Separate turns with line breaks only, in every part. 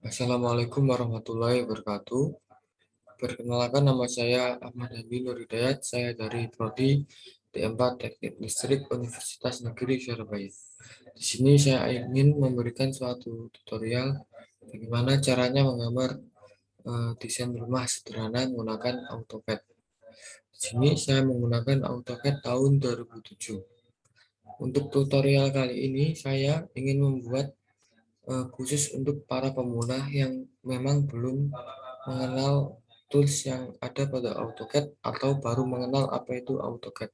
Assalamualaikum warahmatullahi wabarakatuh. Perkenalkan, nama saya Ahmad Hamid Nur Hidayat. Saya dari Prodi D4 Teknik Listrik Universitas Negeri Surabaya. Di sini saya ingin memberikan suatu tutorial bagaimana caranya menggambar desain rumah sederhana menggunakan AutoCAD. Di sini saya menggunakan AutoCAD tahun 2007. Untuk tutorial kali ini saya ingin membuat khusus untuk para pemula yang memang belum mengenal tools yang ada pada AutoCAD atau baru mengenal apa itu AutoCAD.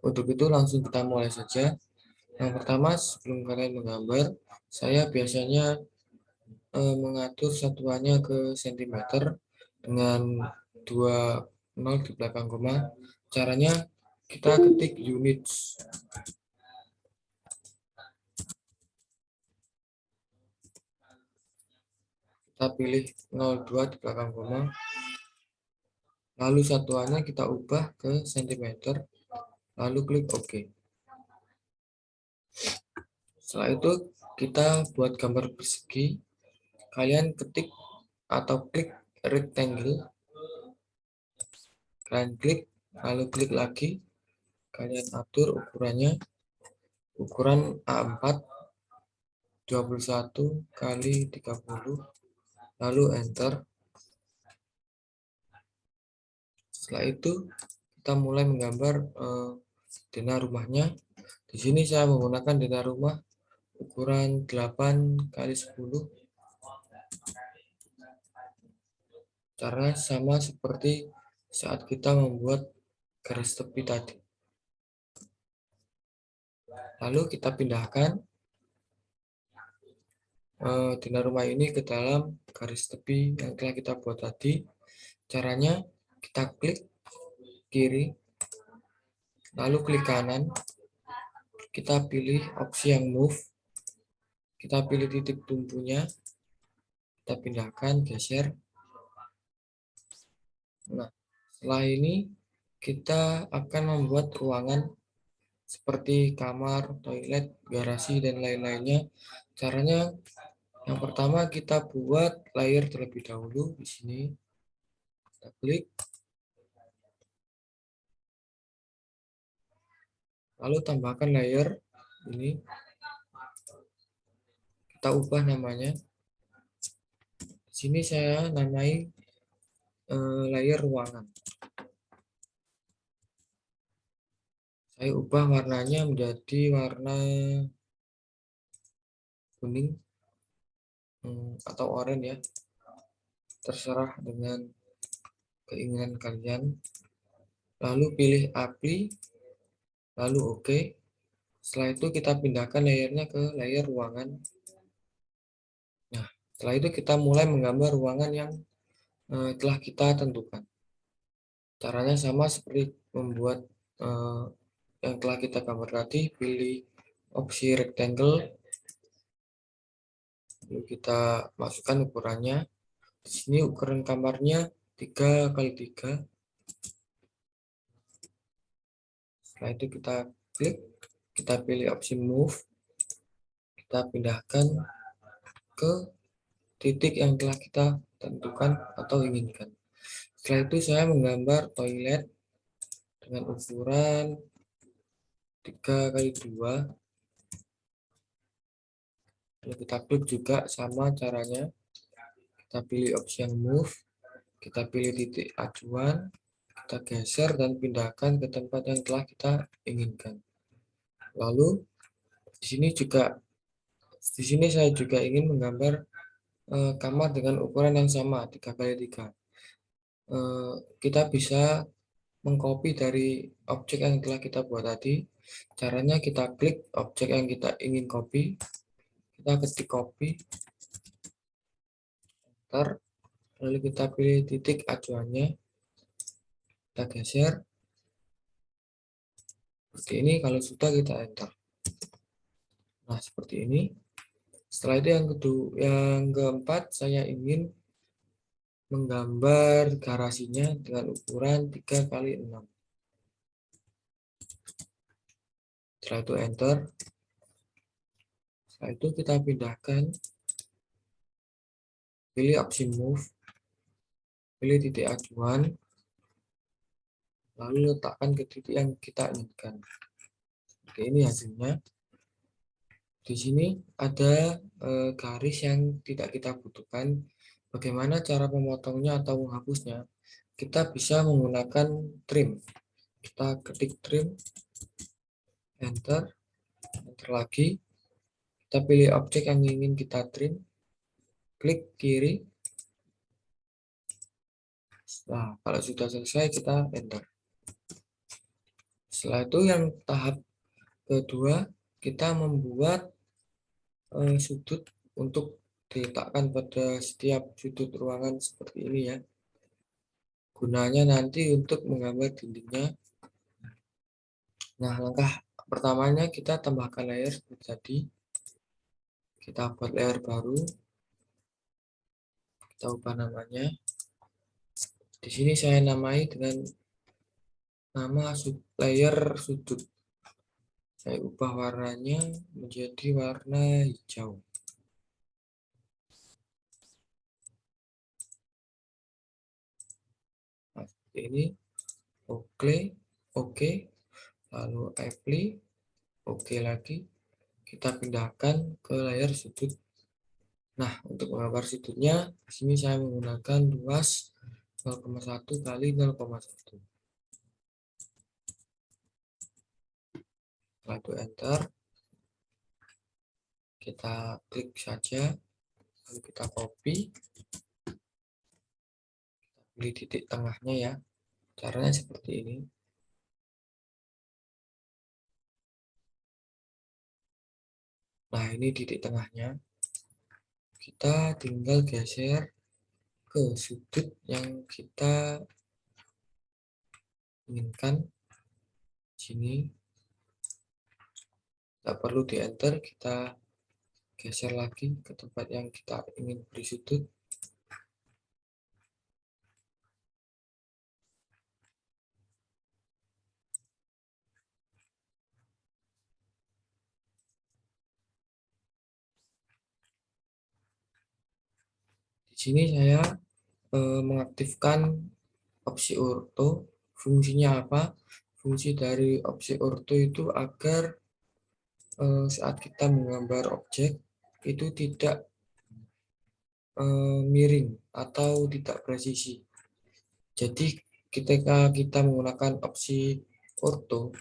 Untuk itu langsung kita mulai saja. Yang pertama, sebelum kalian menggambar, saya biasanya mengatur satuannya ke cm dengan 20 di belakang koma. Caranya kita ketik units. Kita pilih 02 di belakang koma. Lalu satuannya kita ubah ke cm, lalu klik OK. Setelah itu kita buat gambar persegi. Kalian ketik atau klik rectangle, kalian klik, lalu klik lagi, kalian atur ukurannya, ukuran A4 21 kali 30, lalu enter. Setelah itu kita mulai menggambar denah rumahnya. Di sini saya menggunakan denah rumah ukuran 8 kali 10. Caranya sama seperti saat kita membuat garis tepi tadi. Lalu kita pindahkan denah rumah ini ke dalam garis tepi yang telah kita buat tadi. Caranya kita klik kiri, lalu klik kanan, kita pilih opsi yang move, kita pilih titik tumpunya, kita pindahkan, geser. Nah, setelah ini kita akan membuat ruangan seperti kamar, toilet, garasi, dan lain-lainnya. Caranya yang pertama kita buat layer terlebih dahulu. Di sini kita klik, lalu tambahkan layer ini, kita ubah namanya. Di sini saya namai layer ruangan. Saya ubah warnanya menjadi warna kuning atau oranye ya, terserah dengan keinginan kalian. Lalu pilih apply, lalu OK. Setelah itu kita pindahkan layernya ke layer ruangan. Nah, setelah itu kita mulai menggambar ruangan yang telah kita tentukan. Caranya sama seperti membuat yang telah kita gambar tadi. Pilih opsi rectangle, lalu kita masukkan ukurannya. Di sini ukuran kamarnya 3 kali 3. Setelah itu kita klik, kita pilih opsi move, kita pindahkan ke titik yang telah kita tentukan atau inginkan. Setelah itu saya menggambar toilet dengan ukuran 3 kali 2. Lalu kita klik juga sama caranya. Kita pilih opsi yang move, kita pilih titik acuan, kita geser dan pindahkan ke tempat yang telah kita inginkan. Lalu di sini saya juga ingin menggambar kamar dengan ukuran yang sama 3 kali 3. Kita bisa mengcopy dari objek yang telah kita buat tadi. Caranya kita klik objek yang kita ingin copy, kita ketik copy, lalu kita pilih titik acuannya, kita geser seperti ini. Kalau sudah, kita enter. Nah, seperti ini. Setelah itu yang keempat, saya ingin menggambar garasinya dengan ukuran 3 kali 6. Setelah itu enter. Setelah itu kita pindahkan pilih opsi move, pilih titik acuan, lalu letakkan ke titik yang kita inginkan. Oke, ini hasilnya. Di sini ada garis yang tidak kita butuhkan. Bagaimana cara memotongnya atau menghapusnya? Kita bisa menggunakan trim. Kita ketik trim, enter, enter lagi. Kita pilih objek yang ingin kita trim, klik kiri. Nah, kalau sudah selesai kita enter. Setelah itu yang tahap kedua, kita membuat sudut untuk diletakkan pada setiap sudut ruangan seperti ini ya. Gunanya nanti untuk menggambar dindingnya. Nah, langkah pertamanya kita tambahkan layer seperti tadi. Kita buat layer baru. Kita ubah namanya. Di sini saya namai dengan nama layer sudut. Saya ubah warnanya menjadi warna hijau. Nah, seperti ini. Oke, lalu apply, oke lagi. Kita pindahkan ke layar sudut. Nah, untuk menggambar sudutnya, di sini saya menggunakan luas 0,1 kali 0,1. Setelah itu enter, kita klik saja, lalu kita copy, pilih titik tengahnya ya. Caranya seperti ini. Nah, ini titik tengahnya. Kita tinggal geser ke sudut yang kita inginkan. Sini tidak perlu di enter, kita geser lagi ke tempat yang kita ingin beri sudut. Di sini saya mengaktifkan opsi ortho. Fungsinya apa? Fungsi dari opsi ortho itu agar saat kita menggambar objek itu tidak miring atau tidak presisi. Jadi ketika kita menggunakan opsi ortho,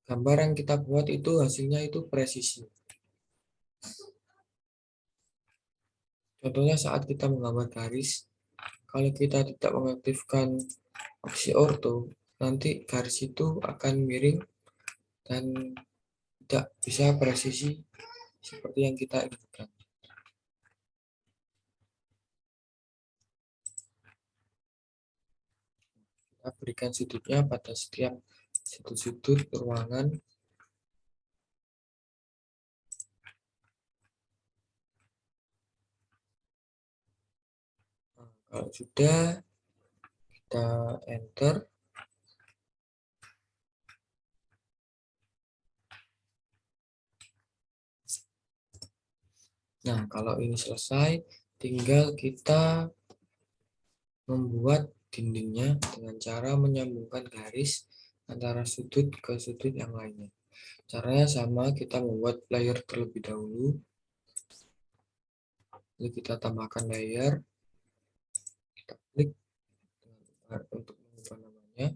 gambar yang kita buat itu hasilnya itu presisi. Contohnya saat kita menggambar garis, kalau kita tidak mengaktifkan opsi ortho, nanti garis itu akan miring dan tidak bisa presisi seperti yang kita inginkan. Kita berikan sudutnya pada setiap sudut-sudut ruangan. Nah, kalau sudah, kita enter. Nah, kalau ini selesai, tinggal kita membuat dindingnya dengan cara menyambungkan garis antara sudut ke sudut yang lainnya. Caranya sama, kita membuat layer terlebih dahulu. Lalu kita tambahkan layer. Kita klik untuk mengubah namanya.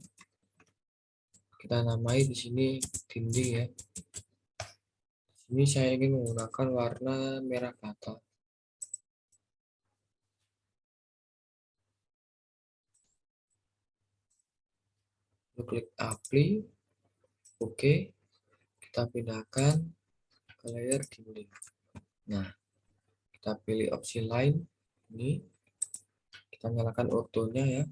Kita namai di sini dinding ya. Di sini saya ingin menggunakan warna merah bata. Lalu klik apply. Oke. Kita pindahkan ke layer dinding. Nah, kita pilih opsi line ini. Kita nyalakan ortonya ya.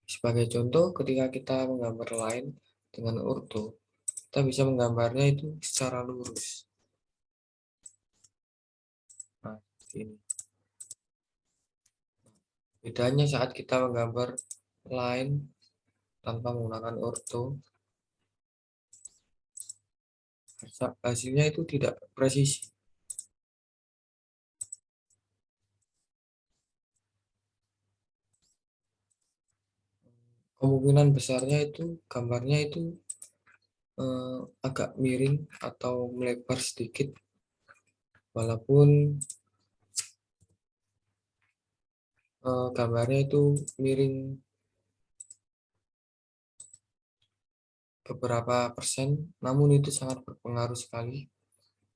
Sebagai contoh, ketika kita menggambar line dengan orto, kita bisa menggambarnya itu secara lurus. Nah, ini. Bedanya saat kita menggambar line tanpa menggunakan orto, hasilnya itu tidak presisi. kemungkinan besarnya itu gambarnya itu agak miring atau melebar sedikit, walaupun gambarnya itu miring beberapa persen, namun itu sangat berpengaruh sekali.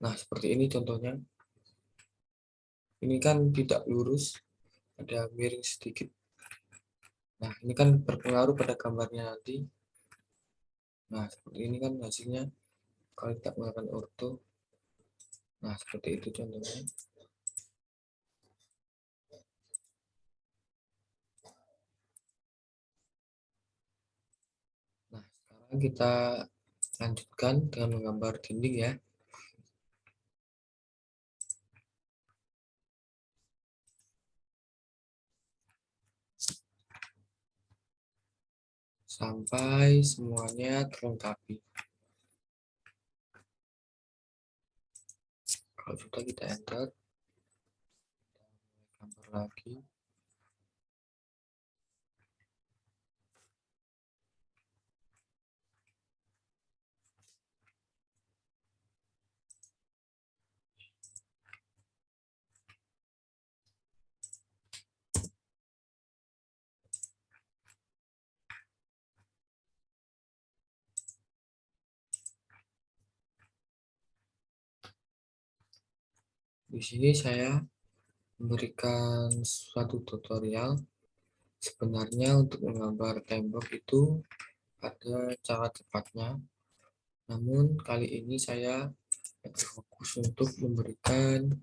Nah, seperti ini contohnya. Ini kan tidak lurus, ada miring sedikit. Nah, ini kan berpengaruh pada gambarnya nanti. Nah, seperti ini kan hasilnya kalau tidak menggunakan orto. Nah, seperti itu contohnya. Nah, sekarang kita lanjutkan dengan menggambar dinding ya. Sampai semuanya terlengkapi. Kalau sudah kita enter, gambar lagi. Di sini saya memberikan suatu tutorial. Sebenarnya untuk menggambar tembok itu ada cara cepatnya. Namun kali ini saya berfokus untuk memberikan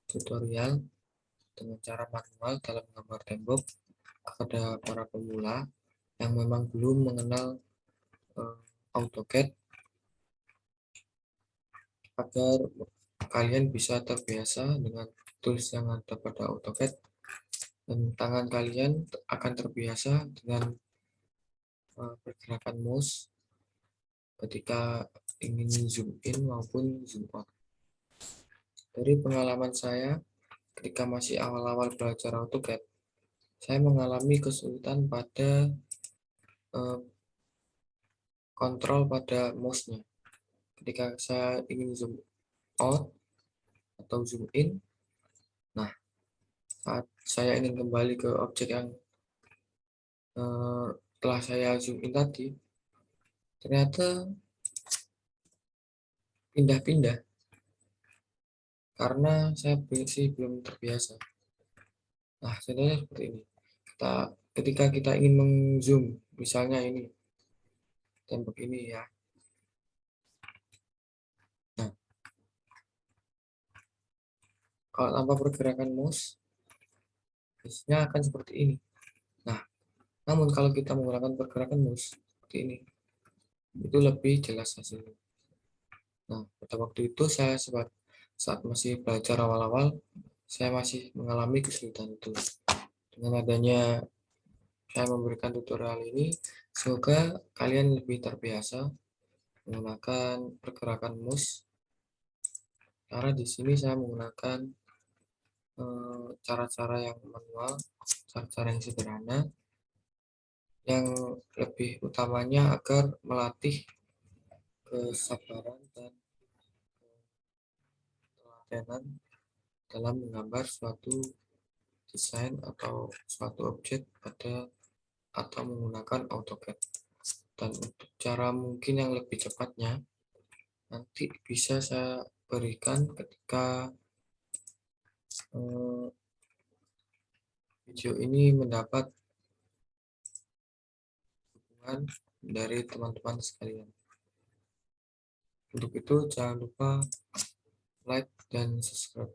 tutorial dengan cara manual dalam menggambar tembok kepada para pemula yang memang belum mengenal AutoCAD, agar kalian bisa terbiasa dengan tools yang ada pada AutoCAD dan tangan kalian akan terbiasa dengan pergerakan mouse ketika ingin zoom in maupun zoom out. Dari pengalaman saya ketika masih awal-awal belajar AutoCAD, saya mengalami kesulitan pada eh, kontrol pada mouse-nya. Ketika saya ingin zoom out atau zoom in, nah saat saya ingin kembali ke objek yang telah saya zoom in tadi, ternyata pindah-pindah karena saya masih belum terbiasa. Nah, contohnya seperti ini. Ketika kita ingin mengzoom, misalnya ini tembok ini ya. Nah, kalau tanpa pergerakan mouse, biasanya akan seperti ini. Nah, namun kalau kita menggunakan pergerakan mouse seperti ini, itu lebih jelas hasilnya. Nah, pada waktu itu saat masih belajar awal-awal, saya masih mengalami kesulitan itu. Dengan adanya saya memberikan tutorial ini, semoga kalian lebih terbiasa menggunakan pergerakan mouse. Karena di sini saya menggunakan cara-cara yang manual, cara-cara yang sederhana, yang lebih utamanya agar melatih kesabaran dan ketelatenan dalam menggambar suatu desain atau suatu objek atau menggunakan AutoCAD. Dan untuk cara mungkin yang lebih cepatnya, nanti bisa saya berikan ketika video ini mendapat dukungan dari teman-teman sekalian. Untuk itu jangan lupa like dan subscribe.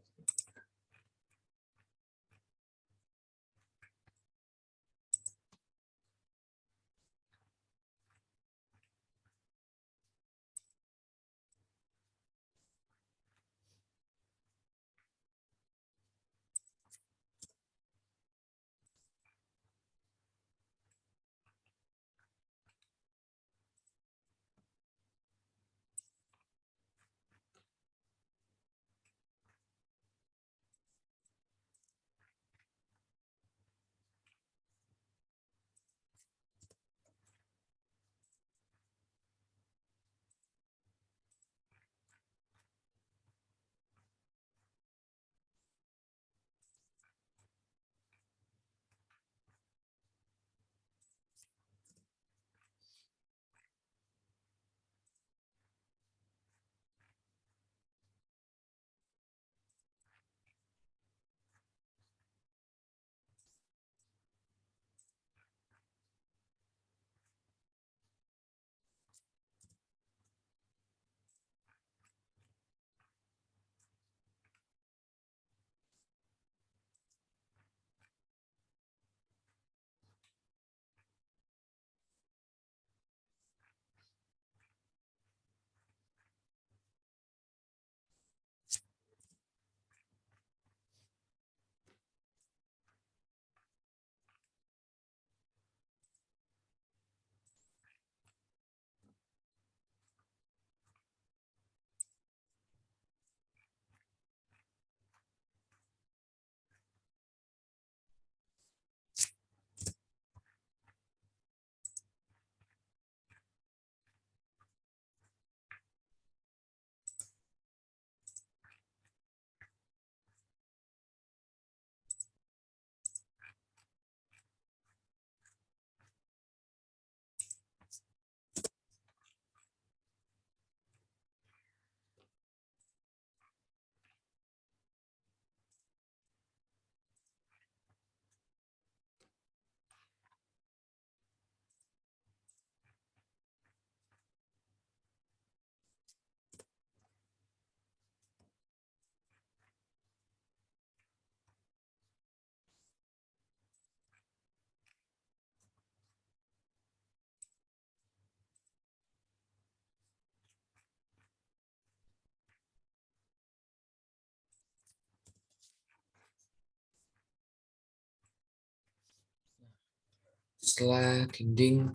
Setelah dinding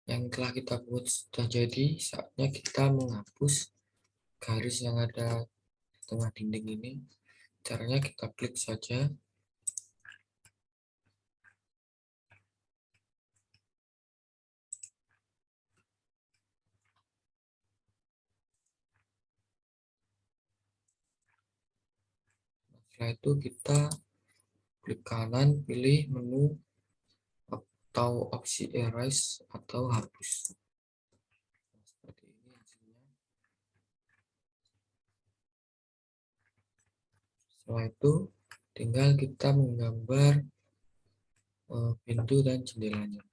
yang telah kita buat sudah jadi, saatnya kita menghapus garis yang ada di tengah dinding ini. Caranya kita klik saja. Setelah itu kita klik kanan, pilih menu atau opsi erase atau hapus. Seperti ini hasilnya. Setelah itu tinggal kita menggambar pintu dan jendelanya.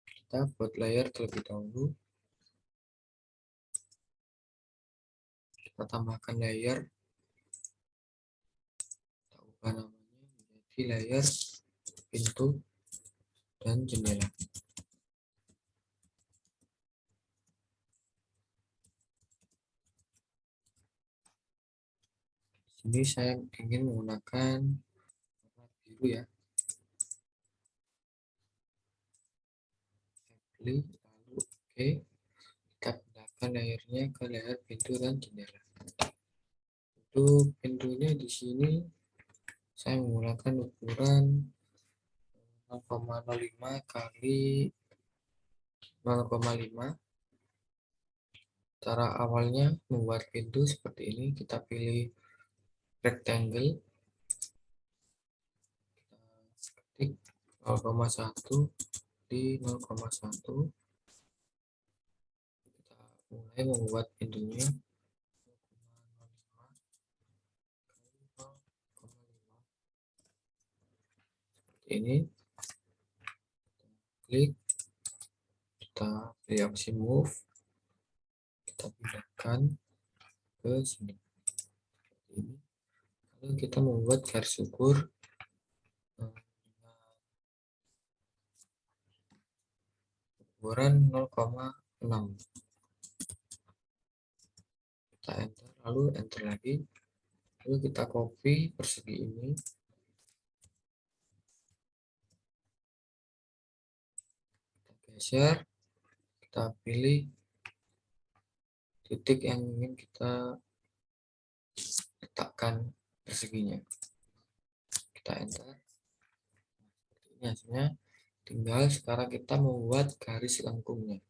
Kita buat layer terlebih dahulu. Kita tambahkan layer. Kita ubah namanya menjadi layer pintu dan jendela. Sini saya ingin menggunakan warna biru ya. Pilih lalu oke. Kita pindahkan layernya ke layer pintu dan jendela. Untuk pintunya di sini saya menggunakan ukuran 0,05 kali 0,5. Cara awalnya membuat pintu seperti ini, kita pilih rectangle, kita ketik 0,1 di 0,1. Kita mulai membuat pintunya 0,05 kali 0,5 seperti ini. Klik, kita pilih opsi move, kita pindahkan ke sini seperti ini. Lalu kita membuat garis ukur ukuran 0,6. Kita enter, lalu enter lagi, lalu kita copy persegi ini, kita geser, kita pilih titik yang ingin kita letakkan perseginya, kita enter. Seperti ini hasilnya. Tinggal sekarang kita membuat garis lengkungnya.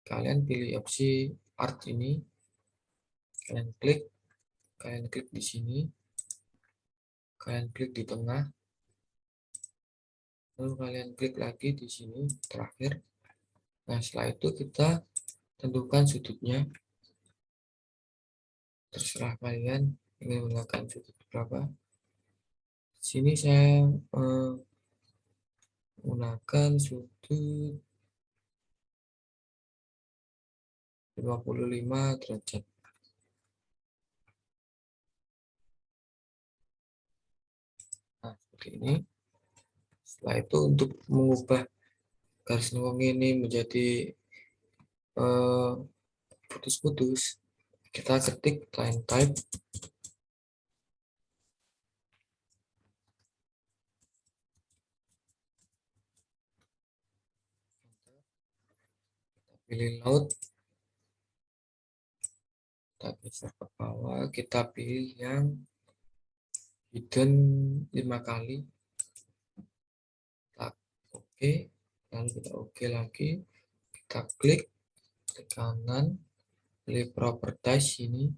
Kalian pilih opsi art ini, kalian klik di sini, kalian klik di tengah, lalu kalian klik lagi di sini terakhir. Nah, setelah itu kita tentukan sudutnya. Terserah kalian ingin menggunakan sudut berapa. Sini saya menggunakan sudut 55 derajat. Nah, seperti ini. Setelah itu untuk mengubah garis lengkung ini menjadi putus-putus, kita ketik line type, kita pilih load, kita geser ke bawah, kita pilih yang hidden 5 kali, kita oke, lalu kita oke lagi, kita klik ke kanan, pilih properties ini,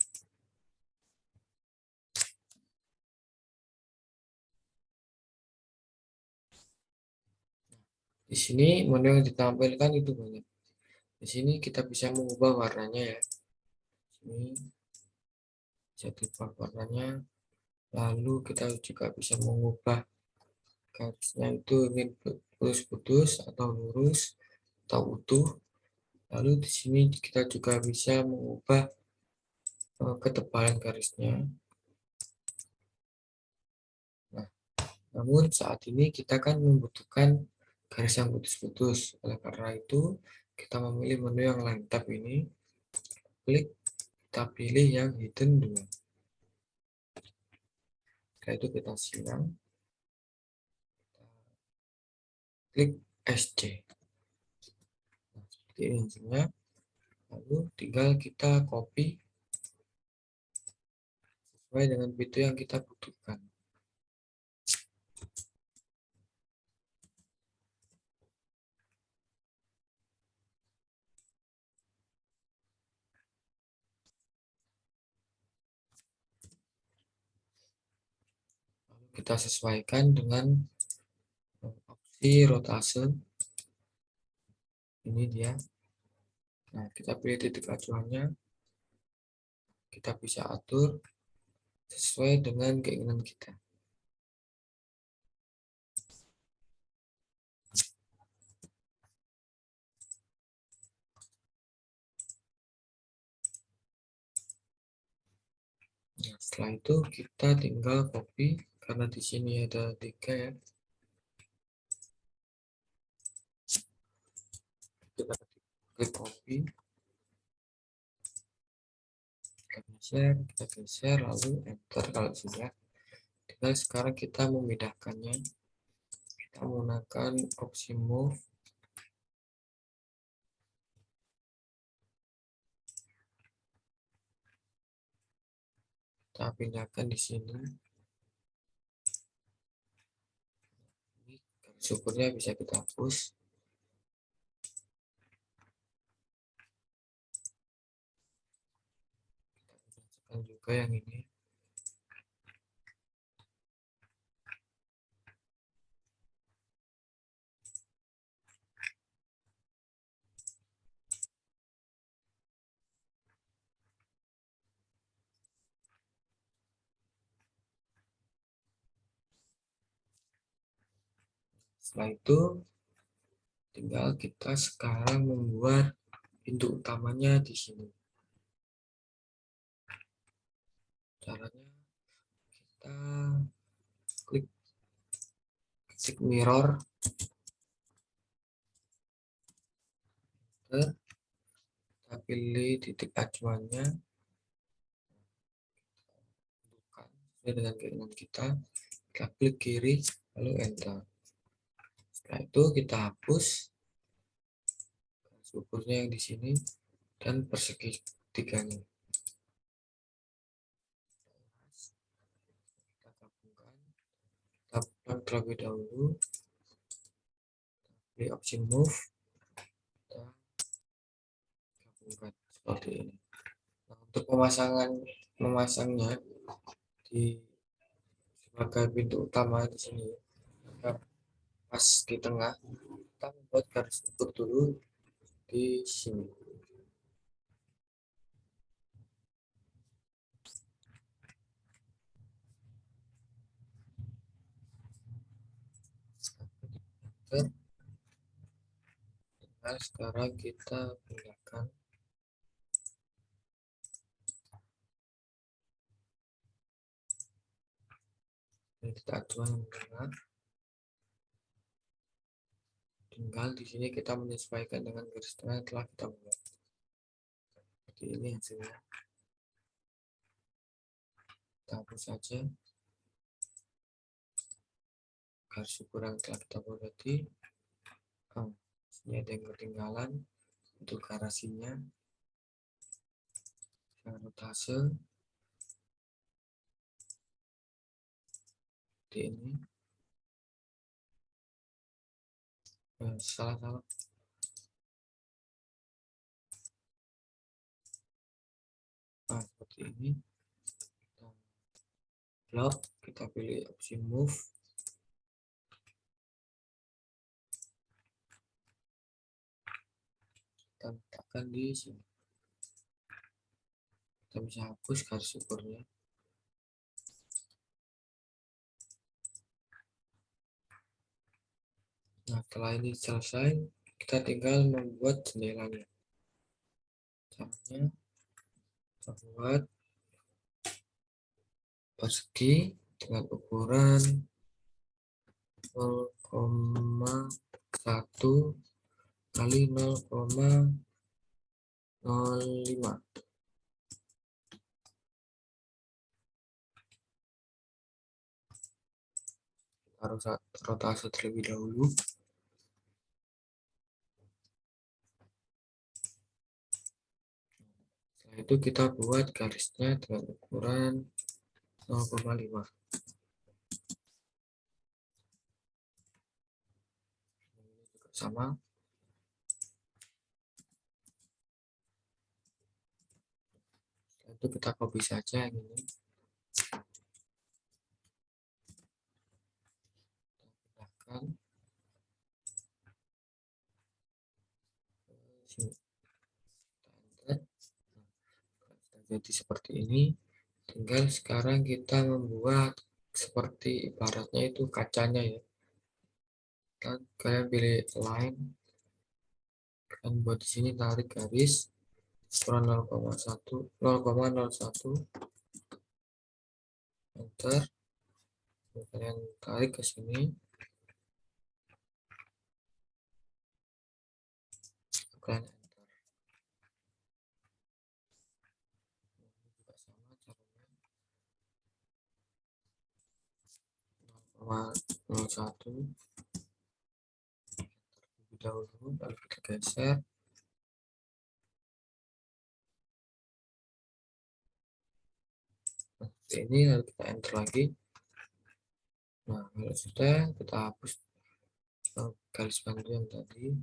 di sini menu yang ditampilkan itu banyak. Di sini kita bisa mengubah warnanya ya. Ini jadi warnanya. Lalu kita juga bisa mengubah garisnya itu ingin putus-putus atau lurus atau utuh. Lalu di sini kita juga bisa mengubah ketebalan garisnya. Nah, namun saat ini kita kan membutuhkan garis yang putus-putus. Oleh karena itu, kita memilih menu yang line tab ini. Klik, kita pilih yang hidden 2. Setelah itu kita silang. klik SC. Nah, seperti ini hasilnya. Lalu tinggal kita copy sesuai dengan fitur yang kita butuhkan. Lalu kita sesuaikan dengan opsi rotase. Ini dia. Nah, kita pilih titik acuannya. Kita bisa atur sesuai dengan keinginan kita. Nah, setelah itu kita tinggal copy karena di sini ada 3 ya. Kita klik copy, kita geser, lalu enter kalau sudah. Tinggal sekarang kita memindahkannya. Kita menggunakan opsi move. Kita pindahkan di sini. Syukurnya bisa kita hapus. Kita juga yang ini. Setelah itu tinggal kita sekarang membuat pintu utamanya di sini. Caranya kita klik mirror, kita pilih titik acuannya, sesuai dengan keinginan kita klik kiri, lalu enter. Setelah itu kita hapus ukurnya yang di sini dan persegi tiganya. Kita gabungkan, kita plug terlebih dahulu, pilih opsi move, kita gabungkan seperti ini. Nah, untuk memasangnya di sebagai pintu utama di sini, pas di tengah, kita membuat garis ukur dulu di sini. Nah, sekarang kita pindahkan titik acuan yang tengah. Tinggal di sini kita menyesuaikan dengan garis tengah yang telah kita buat. Seperti ini hasilnya. Kita hapus saja garis ukur yang telah kita buat tadi. Ini ada yang ketinggalan untuk garasinya. Rotase seperti ini. Salah. Nah, seperti ini. Kita lock, kita pilih opsi move. Kita letakkan di sini. Kita bisa hapus garis ukurnya. Nah, setelah ini selesai, kita tinggal membuat jendelanya. Caranya, kita buat persegi dengan ukuran 0,1 kali 0,05. Harus rotasi terlebih dahulu. itu kita buat garisnya dengan ukuran 0,5. Ini juga sama. Setelah itu kita copy saja yang ini. Kita pindahkan ke sini. Kita enter. Nah, sudah jadi seperti ini. Tinggal sekarang kita membuat seperti ibaratnya itu kacanya ya. Kalian pilih line, kalian buat di sini tarik garis ukuran 0,1 enter. Kalian tarik ke sini, kalian enter. Ini juga sama caranya, 0,01 terlebih dahulu, lalu kita geser. Nah, seperti ini, lalu kita enter lagi. Nah, kalau sudah, kita hapus garis bantu yang tadi.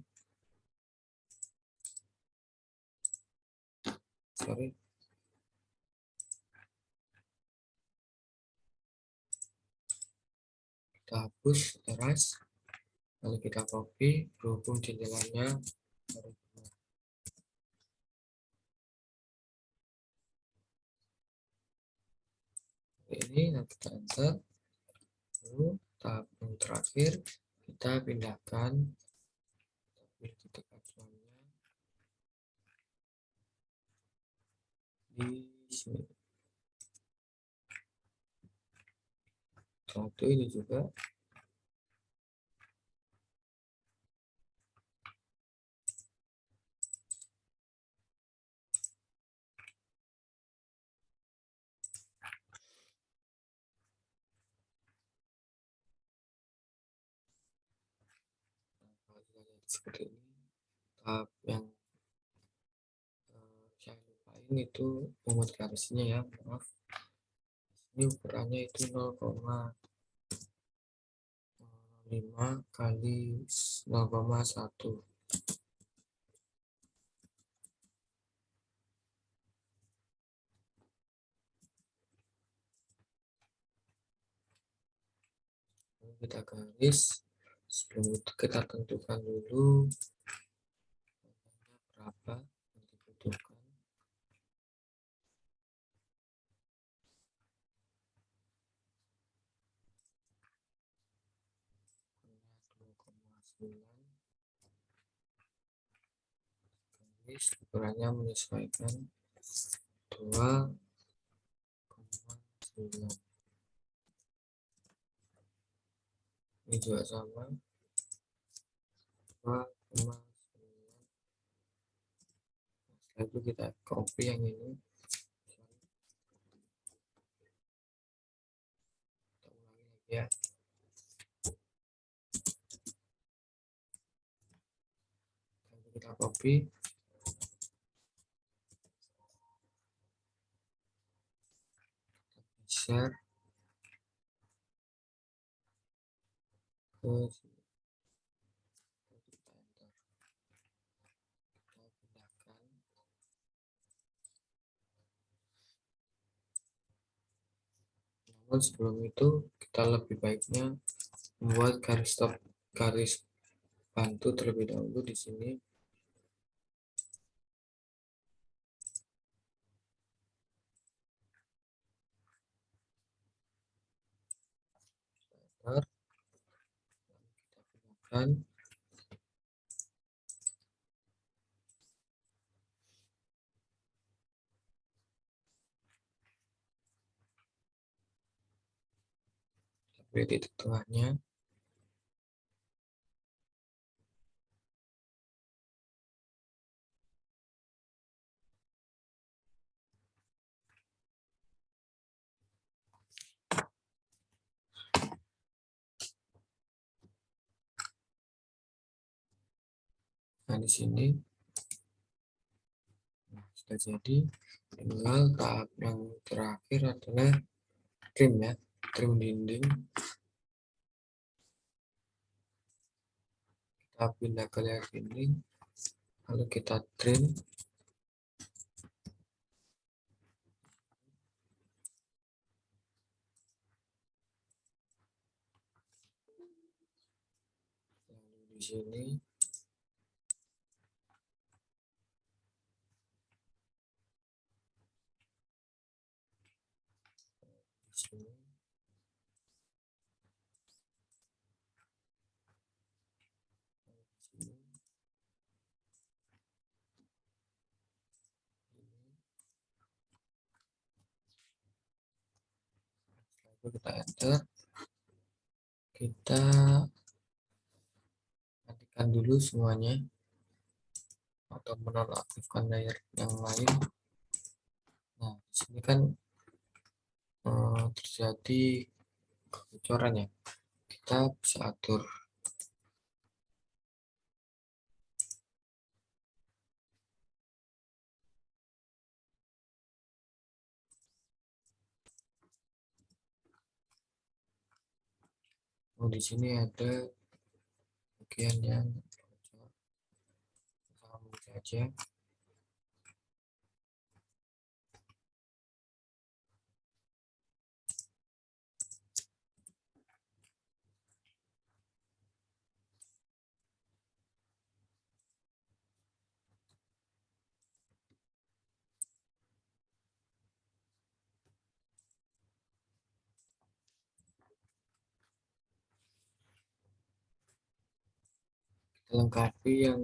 Sorry. Kita hapus teras, lalu kita copy, berhubung jendelanya ini, nanti kita enter. Lalu tahap yang terakhir kita pindahkan titik acuannya di sini. Setelah itu ini juga seperti ini. Tahap yang saya lupain itu membuat garisnya ya, maaf. Ini ukurannya itu 0,5 kali 0,1. Kita garis, sebelum itu kita tentukan dulu berapa yang dibutuhkan. Garis ukurannya menyesuaikan 2,9. Ini juga sama 2,9. Setelah itu kita copy yang ini, kita ulangi lagi ya. Lalu kita copy, share ke sini. Kita enter. Kita pindahkan. Namun sebelum itu kita lebih baiknya membuat garis bantu terlebih dahulu di sini. Enter. Kita pindahkan. Kita pilih titik tengahnya. Nah, di sini sudah jadi, tinggal tahap yang terakhir adalah trim ya, trim dinding. Kita pindah ke layer dinding, lalu kita trim. Lalu di sini di sini di sini. Lalu kita enter, kita matikan dulu semuanya atau menonaktifkan layer yang lain. Nah, di sini kan terjadi kebocoran ya. Kita bisa atur. Oh, di sini ada bagian yang bocor. Sama saja. Kita lengkapi yang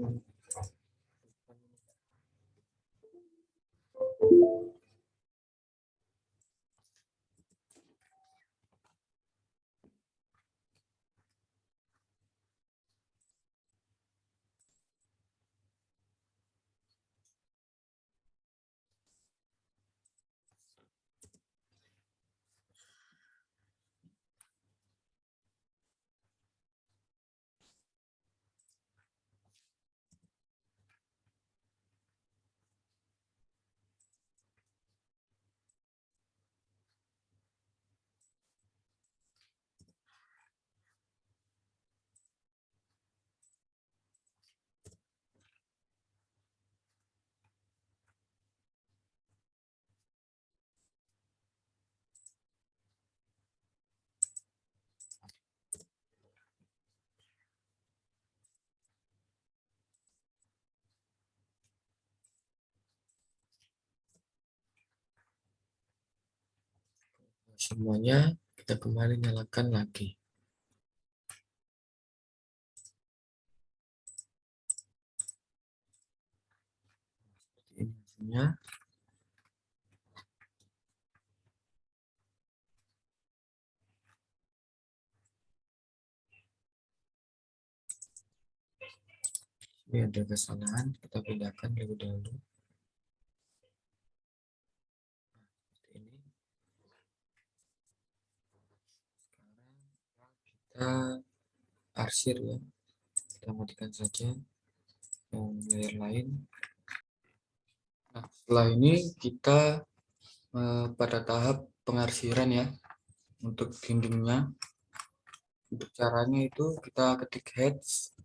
semuanya kita kembali nyalakan lagi. Seperti ini hasilnya. Ini ada kesalahan, kita pindahkan lebih dahulu. Seperti ini. Sekarang kita arsir ya. Kita matikan saja yang layer lain. Nah, setelah ini kita pada tahap pengarsiran ya untuk dindingnya. Untuk caranya itu kita ketik heads,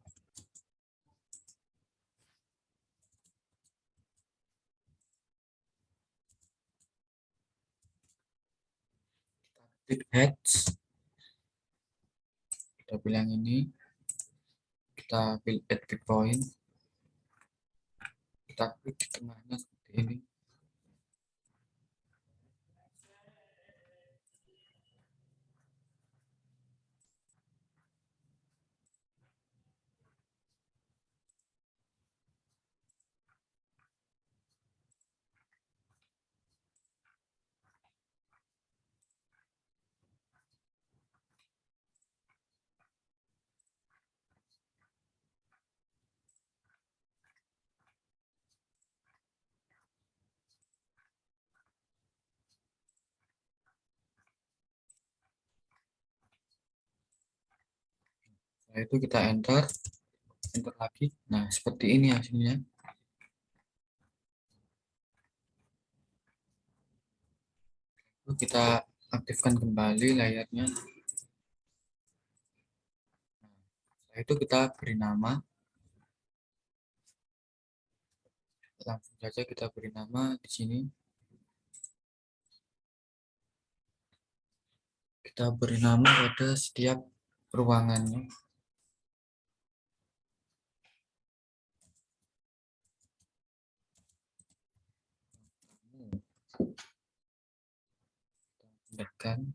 kita bilang ini, kita pilih add point, kita klik di tengahnya seperti ini. Setelah itu kita enter lagi. Nah, seperti ini hasilnya. Lalu kita aktifkan kembali layarnya. Setelah itu kita beri nama. Langsung saja kita beri nama di sini. Kita beri nama pada setiap ruangannya. Pindahkan.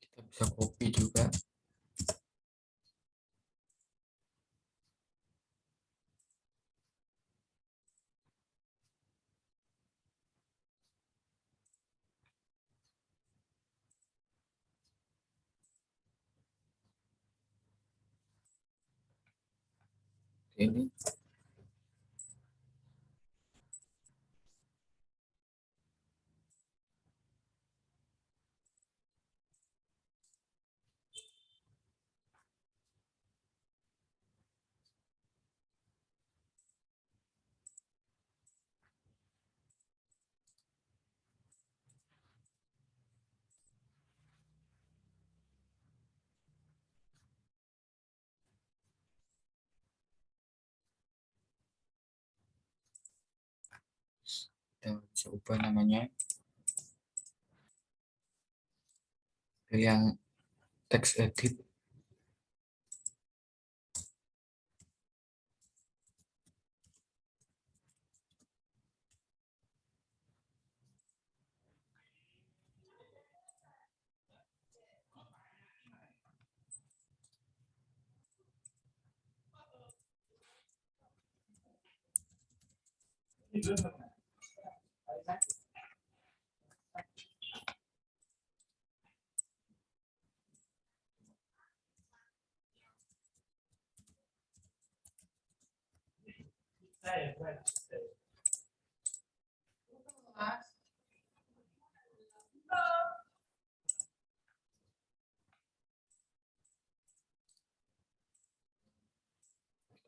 Kita bisa copy juga. Ini kita bisa ubah namanya. Pilih yang text edit.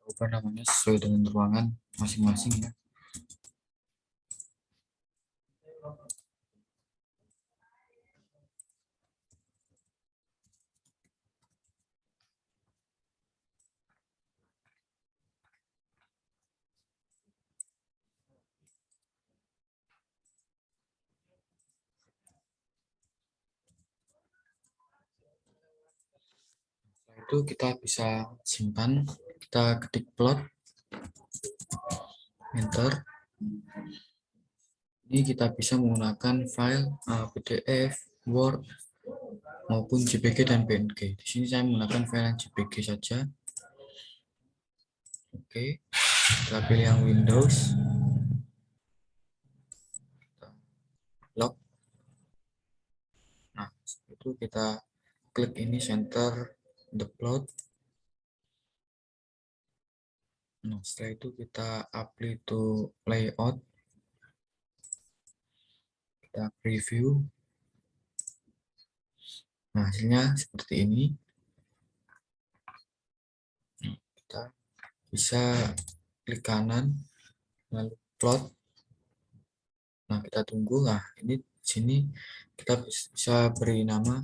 Ubah namanya sesuai dengan ruangan masing-masing ya. Setelah itu kita bisa simpan. Kita ketik plot, enter. Ini kita bisa menggunakan file PDF, Word, maupun JPG dan PNG. Di sini saya menggunakan file yang JPG saja. Oke, kita pilih yang Windows. Lock. Nah, itu kita klik ini center the plot. Nah, setelah itu kita apply to layout. Kita preview. Nah, hasilnya seperti ini. Kita bisa klik kanan, lalu plot. Nah, kita tunggu. Nah, ini di sini kita bisa beri nama,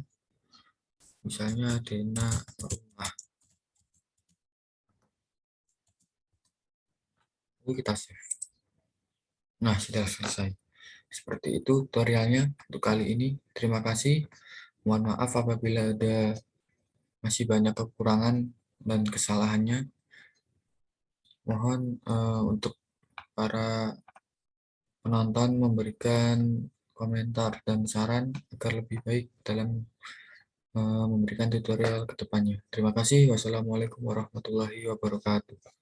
misalnya Dena Rumah. Lalu kita save. Nah, sudah selesai. Seperti itu tutorialnya untuk kali ini. Terima kasih. Mohon maaf apabila ada masih banyak kekurangan dan kesalahannya. Mohon untuk para penonton memberikan komentar dan saran agar lebih baik dalam memberikan tutorial ke depannya. Terima kasih. Wassalamualaikum warahmatullahi wabarakatuh.